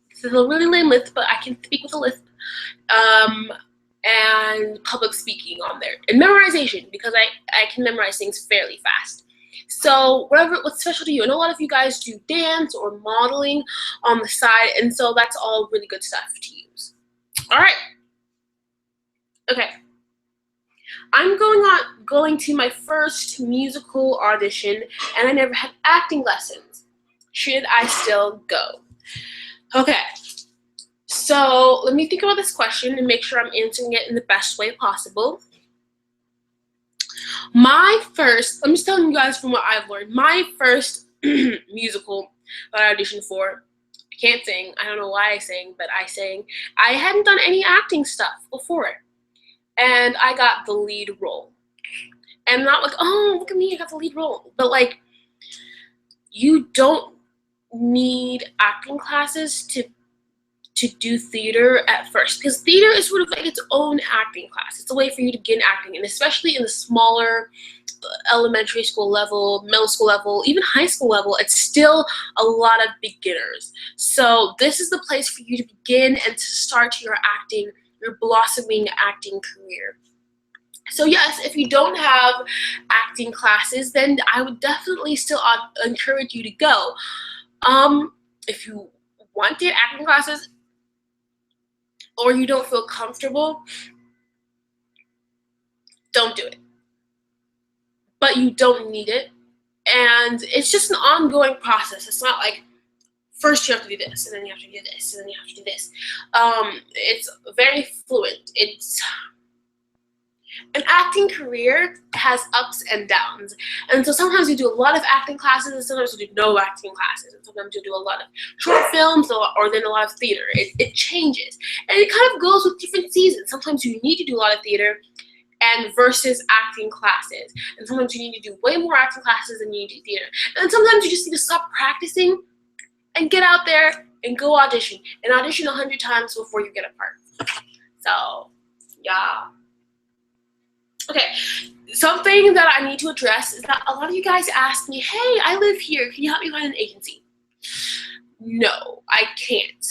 This is a really lame lisp, but I can speak with a lisp. And public speaking on there. And memorization, because I can memorize things fairly fast. So what's special to you? And a lot of you guys do dance or modeling on the side, and so that's all really good stuff to use. All right. Okay. I'm going to my first musical audition, and I never had acting lessons. Should I still go? Okay. So let me think about this question and make sure I'm answering it in the best way possible. I'm just telling you guys from what I've learned. My first musical that I auditioned for, I can't sing. I don't know why I sang, but I sang. I hadn't done any acting stuff before, and I got the lead role. And not like, oh, look at me, I got the lead role. But like, you don't need acting classes to do theater at first, because theater is sort of like its own acting class. It's a way for you to begin acting, and especially in the smaller elementary school level, middle school level, even high school level, it's still a lot of beginners. So this is the place for you to begin and to start your blossoming acting career. So yes, if you don't have acting classes, then I would definitely still encourage you to go. If you wanted acting classes or you don't feel comfortable, don't do it. But you don't need it. And it's just an ongoing process. It's not like first you have to do this, and then you have to do this, and then you have to do this. It's very fluid. An acting career has ups and downs. And so sometimes you do a lot of acting classes, and sometimes you do no acting classes. And sometimes you do a lot of short films or then a lot of theater. It changes. And it kind of goes with different seasons. Sometimes you need to do a lot of theater and versus acting classes. And sometimes you need to do way more acting classes than you need to do theater. And sometimes you just need to stop practicing and get out there and go audition. And audition 100 times before you get a part. So, yeah. Okay, something that I need to address is that a lot of you guys ask me, hey, I live here, can you help me find an agency? No, I can't.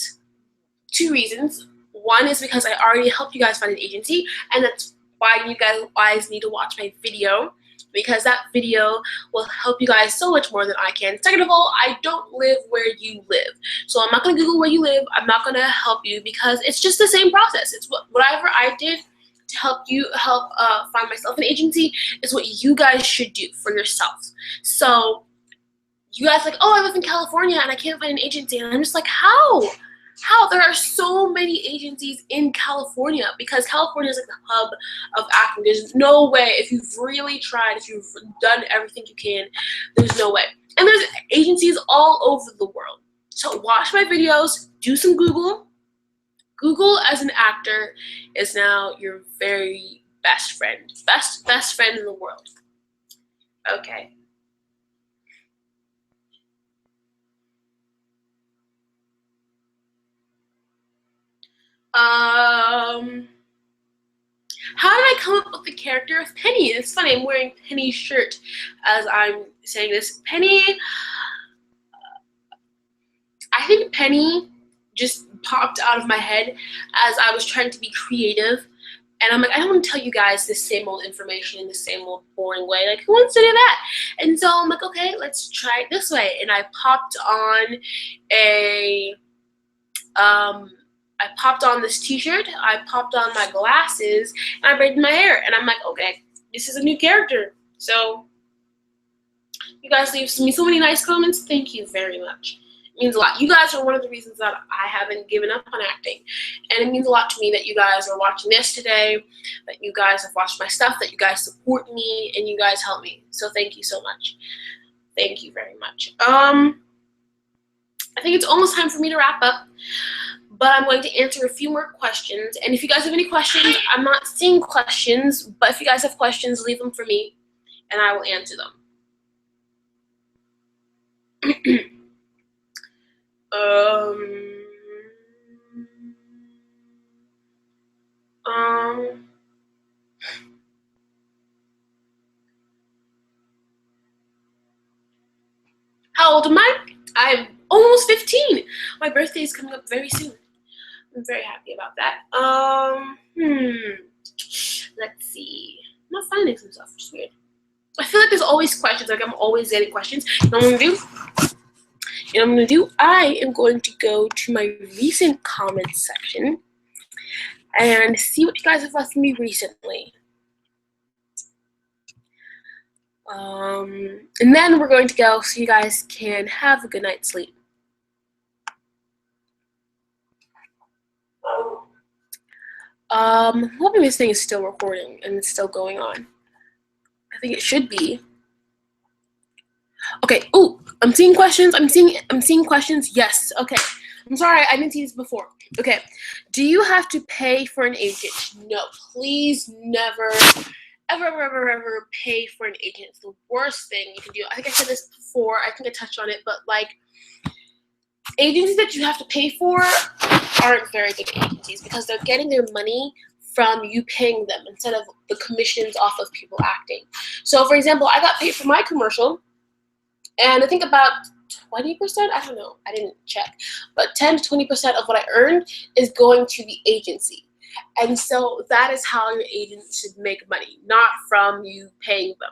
2 reasons. One is because I already helped you guys find an agency, and that's why you guys need to watch my video, because that video will help you guys so much more than I can. Second of all, I don't live where you live. So I'm not going to Google where you live. I'm not going to help you, because it's just the same process. It's whatever I did to help find myself an agency is what you guys should do for yourself. So you guys like, oh, I live in California and I can't find an agency. And I'm just like, how? There are so many agencies in California, because California is like the hub of acting. There's no way, if you've really tried, if you've done everything you can, there's no way. And there's agencies all over the world. So watch my videos, do some Google. Google as an actor is now your very best friend. Best friend in the world. Okay. How did I come up with the character of Penny? It's funny, I'm wearing Penny's shirt as I'm saying this. Penny, I think Penny just popped out of my head as I was trying to be creative. And I'm like, I don't want to tell you guys the same old information in the same old boring way. Like, who wants to do that? And so I'm like, okay, let's try it this way. And I popped on this t-shirt, I popped on my glasses, and I braided my hair. And I'm like, okay, this is a new character. So you guys leave me so many nice comments. Thank you very much. It means a lot. You guys are one of the reasons that I haven't given up on acting. And it means a lot to me that you guys are watching this today, that you guys have watched my stuff, that you guys support me, and you guys help me. So thank you so much. Thank you very much. I think it's almost time for me to wrap up. But I'm going to answer a few more questions. And if you guys have any questions, I'm not seeing questions, but if you guys have questions, leave them for me, and I will answer them. How old am I? I'm almost 15. My birthday is coming up very soon. I'm very happy about that. Let's see. I'm not finding some stuff, which is weird. I feel like there's always questions, like I'm always getting questions. You know what I'm gonna do? I am going to go to my recent comments section and see what you guys have left me recently. And then we're going to go so you guys can have a good night's sleep. I'm hoping this thing is still recording and it's still going on. I think it should be. Okay. Oh, I'm seeing questions. I'm seeing questions. Yes. Okay. I'm sorry, I didn't see this before. Okay. Do you have to pay for an agent? No. Please never, ever pay for an agent. It's the worst thing you can do. I think I said this before. I think I touched on it, but like, agencies that you have to pay for aren't very good agencies because they're getting their money from you paying them instead of the commissions off of people acting. So, for example, I got paid for my commercial, and I think about 20%, I don't know, I didn't check, but 10 to 20% of what I earned is going to the agency. And so that is how your agent should make money, not from you paying them.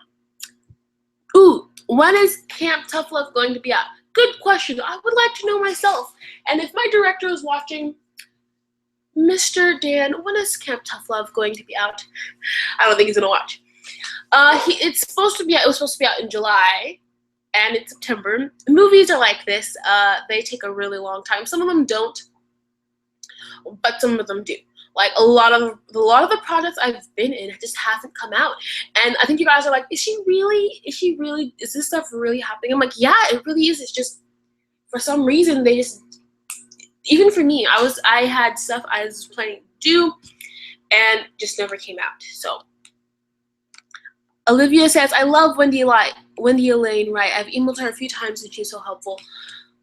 Ooh, when is Camp Tough Love going to be out? Good question. I would like to know myself. And if my director is watching, Mr. Dan, when is Camp Tough Love going to be out? I don't think he's gonna watch. It was supposed to be out in July, and it's September. Movies are like this. They take a really long time. Some of them don't, but some of them do. Like a lot of the projects I've been in just haven't come out, and I think you guys are like, is this stuff really happening? I'm like, yeah, it really is. It's just for some reason they just, even for me, I had stuff I was planning to do, and just never came out. So Olivia says, I love Wendy Elaine. Right, I've emailed her a few times and she's so helpful.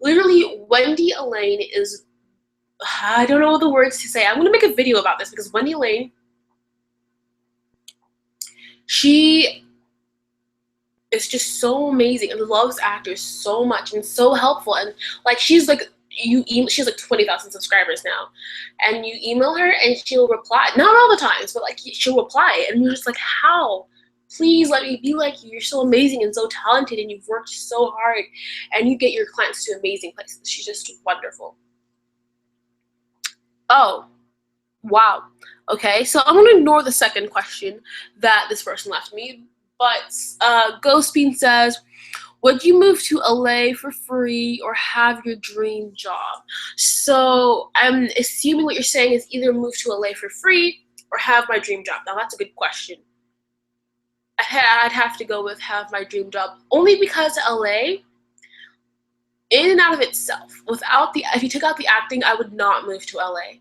Literally, Wendy Elaine is, I don't know the words to say. I'm going to make a video about this because Wendy Elaine, she is just so amazing and loves actors so much and so helpful. And like, she's like, she has like 20,000 subscribers now. And you email her and she'll reply. Not all the times, but like she'll reply. And you're just like, how? Please let me be like you. You're so amazing and so talented and you've worked so hard. And you get your clients to amazing places. She's just wonderful. Oh, wow. Okay, so I'm going to ignore the second question that this person left me. But Ghostbean says, would you move to LA for free or have your dream job? So I'm assuming what you're saying is either move to LA for free or have my dream job. Now, that's a good question. I'd have to go with have my dream job. Only because LA, in and out of itself, if you took out the acting, I would not move to LA.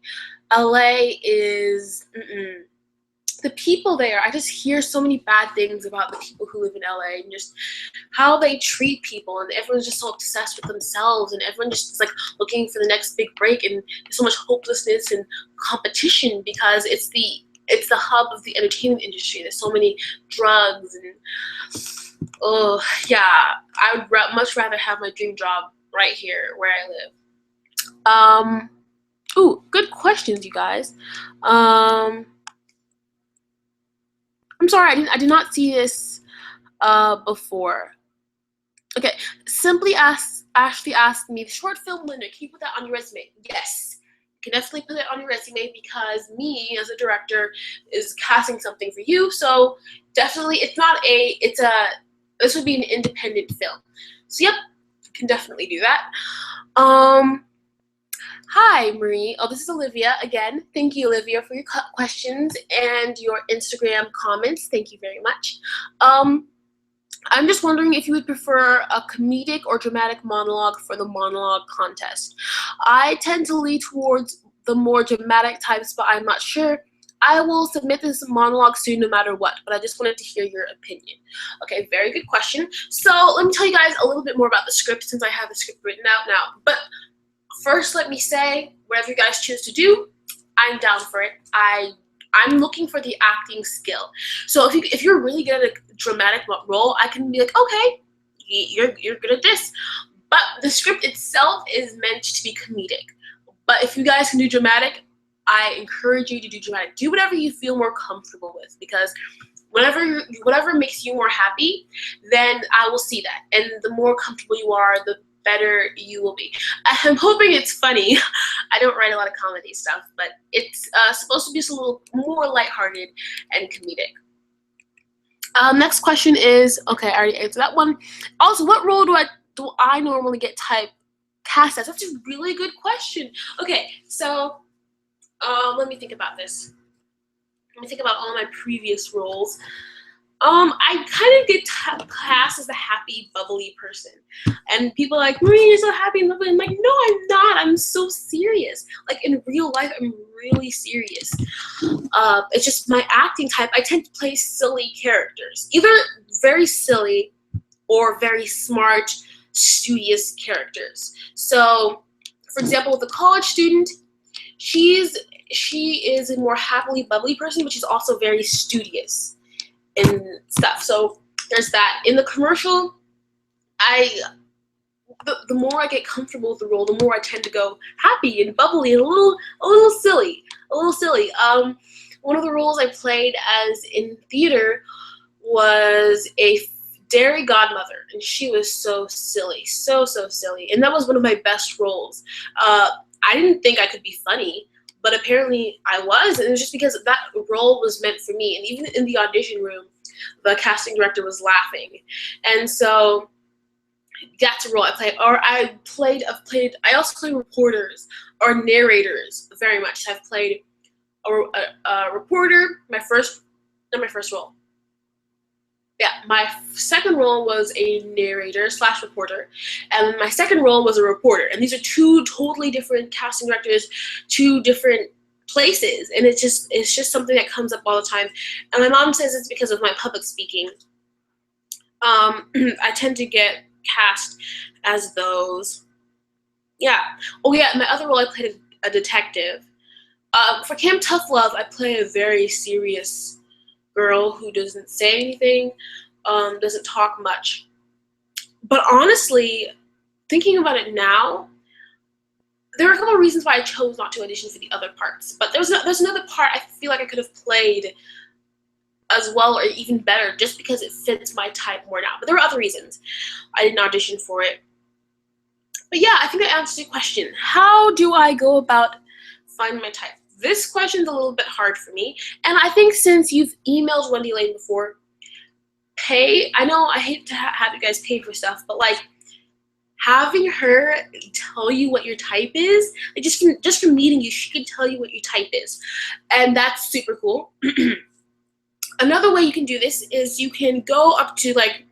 LA is, the people there, I just hear so many bad things about the people who live in LA and just how they treat people, and everyone's just so obsessed with themselves, and everyone just is like looking for the next big break, and there's so much hopelessness and competition because it's the hub of the entertainment industry. There's so many drugs and, oh yeah, I would much rather have my dream job right here where I live. Ooh, good questions, you guys. I'm sorry, I did not see this before. Okay, Ashley asked me, the short film Linda, can you put that on your resume? Yes, you can definitely put it on your resume because me as a director is casting something for you. So definitely, this would be an independent film. So yep, you can definitely do that. Hi, Marie. Oh, this is Olivia again. Thank you, Olivia, for your questions and your Instagram comments. Thank you very much. I'm just wondering if you would prefer a comedic or dramatic monologue for the monologue contest. I tend to lean towards the more dramatic types, but I'm not sure. I will submit this monologue soon no matter what, but I just wanted to hear your opinion. Okay, very good question. So let me tell you guys a little bit more about the script since I have the script written out now. But first, let me say, whatever you guys choose to do, I'm down for it. I'm looking for the acting skill. So if you're really good at a dramatic role, I can be like, okay, you're good at this. But the script itself is meant to be comedic. But if you guys can do dramatic, I encourage you to do dramatic. Do whatever you feel more comfortable with, because whatever makes you more happy, then I will see that. And the more comfortable you are, the better you will be. I'm hoping it's funny. I don't write a lot of comedy stuff, but it's supposed to be just a little more lighthearted and comedic. Next question is, okay, I already answered that one. Also, what role do I normally get typecast as? That's a really good question. Okay, so let me think about this. Let me think about all my previous roles. I kind of get cast as a happy, bubbly person. And people are like, Marie, you're so happy and bubbly. I'm like, no, I'm not. I'm so serious. Like, in real life, I'm really serious. It's just my acting type. I tend to play silly characters, either very silly or very smart, studious characters. So, for example, with the college student, she is a more happily bubbly person, but she's also very studious and stuff. So there's that. In the commercial, the more I get comfortable with the role, the more I tend to go happy and bubbly and a little silly. One of the roles I played as in theater was a dairy godmother, and she was so silly, so silly, and that was one of my best roles. I didn't think I could be funny, but apparently I was, and it was just because that role was meant for me. And even in the audition room, the casting director was laughing, and so that's a role I played. Or I also play reporters or narrators very much. I've played a reporter. Not my first role. Yeah, my second role was a narrator / reporter, and my second role was a reporter. And these are two totally different casting directors, two different places, and it's just something that comes up all the time. And my mom says it's because of my public speaking. I tend to get cast as those. Yeah. Oh yeah, my other role I played a detective. For Camp Tough Love, I play a very serious girl who doesn't say anything, doesn't talk much. But honestly, thinking about it now, there are a couple of reasons why I chose not to audition for the other parts. But there's another part I feel like I could have played as well or even better just because it fits my type more now. But there were other reasons I didn't audition for it. But yeah, I think I answered your question. How do I go about finding my type? This question's a little bit hard for me. And I think since you've emailed Wendy Lane before, I know I hate to have you guys pay for stuff, but like having her tell you what your type is, like just from meeting you, she can tell you what your type is. And that's super cool. Another way you can do this is you can go up to like,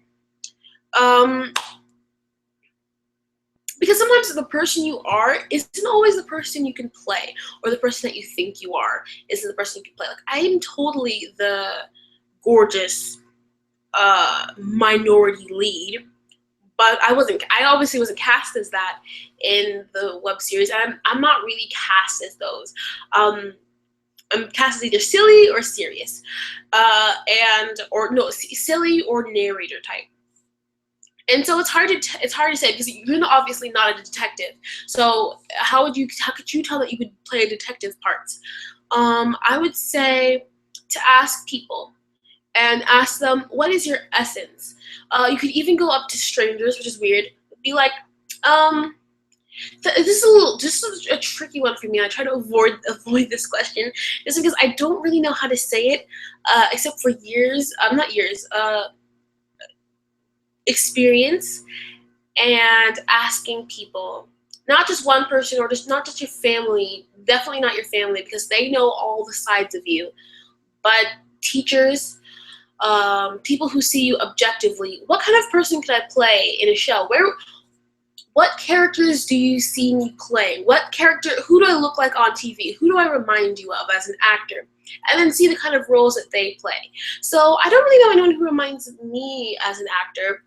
because sometimes the person you are isn't always the person you can play, or the person that you think you are isn't the person you can play. Like I am totally the gorgeous minority lead, but I obviously wasn't cast as that in the web series, and I'm not really cast as those. I'm cast as either silly or serious, silly or narrator type. And so it's hard to say because you're obviously not a detective. So how could you tell that you could play a detective parts? I would say to ask people and ask them, what is your essence? You could even go up to strangers, which is weird. Be like, this is a tricky one for me. I try to avoid this question just because I don't really know how to say it, except for experience and asking people, not just one person or just not just your family, definitely not your family because they know all the sides of you, but teachers, people who see you objectively. What kind of person could I play in a show? What characters do you see me play? Who do I look like on TV? Who do I remind you of as an actor? And then see the kind of roles that they play. So I don't really know anyone who reminds me as an actor,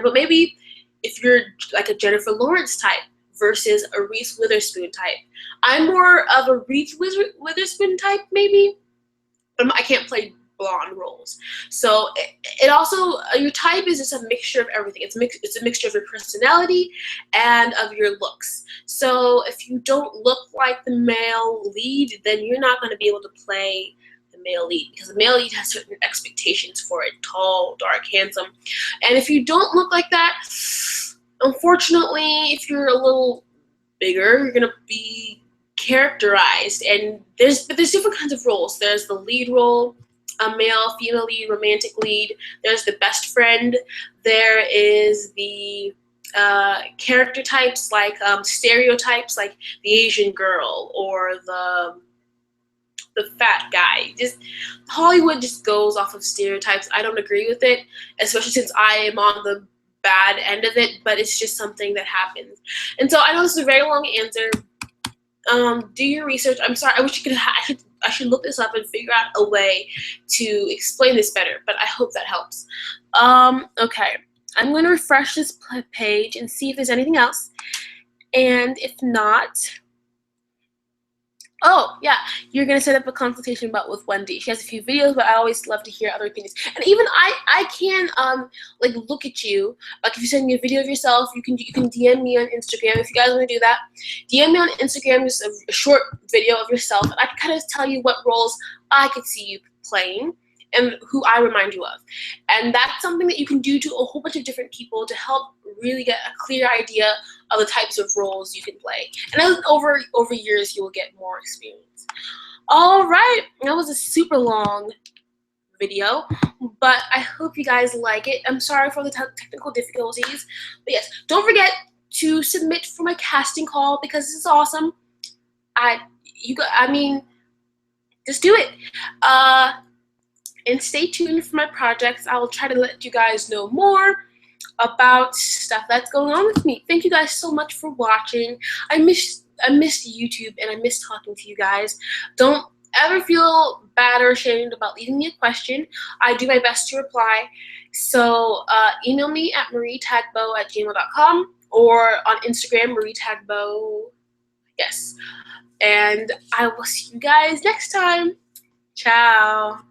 but maybe if you're like a Jennifer Lawrence type versus a Reese Witherspoon type. I'm more of a Reese Witherspoon type, maybe. I can't play blonde roles. So it also, your type is just a mixture of everything. It's a mixture of your personality and of your looks. So if you don't look like the male lead, then you're not going to be able to play the male lead because the male lead has certain expectations for it: tall, dark, handsome. And if you don't look like that, unfortunately, if you're a little bigger, you're going to be characterized. And there's different kinds of roles. There's the lead role, a male, female lead, romantic lead. There's the best friend. There is the character types, like stereotypes, like the Asian girl or the fat guy. Just Hollywood just goes off of stereotypes. I don't agree with it, especially since I am on the bad end of it, but it's just something that happens. And so I know this is a very long answer. Do your research. I'm sorry. I wish should look this up and figure out a way to explain this better, but I hope that helps. Okay, I'm going to refresh this page and see if there's anything else, and if not, oh, yeah, you're going to set up a consultation with Wendy. She has a few videos, but I always love to hear other opinions. And even I can, like, look at you. Like, if you send me a video of yourself, you can DM me on Instagram. If you guys want to do that, DM me on Instagram, just a short video of yourself. And I can kind of tell you what roles I could see you playing and who I remind you of. And that's something that you can do to a whole bunch of different people to help really get a clear idea of the types of roles you can play. And then over years, you will get more experience. All right, that was a super long video, but I hope you guys like it. I'm sorry for the technical difficulties, but yes, don't forget to submit for my casting call because this is awesome. Just do it. And stay tuned for my projects. I will try to let you guys know more about stuff that's going on with me. Thank you guys so much for watching. I missed YouTube and I miss talking to you guys. Don't ever feel bad or ashamed about leaving me a question. I do my best to reply. So email me at marietagbo@gmail.com or on Instagram, marietagbo. Yes. And I will see you guys next time. Ciao.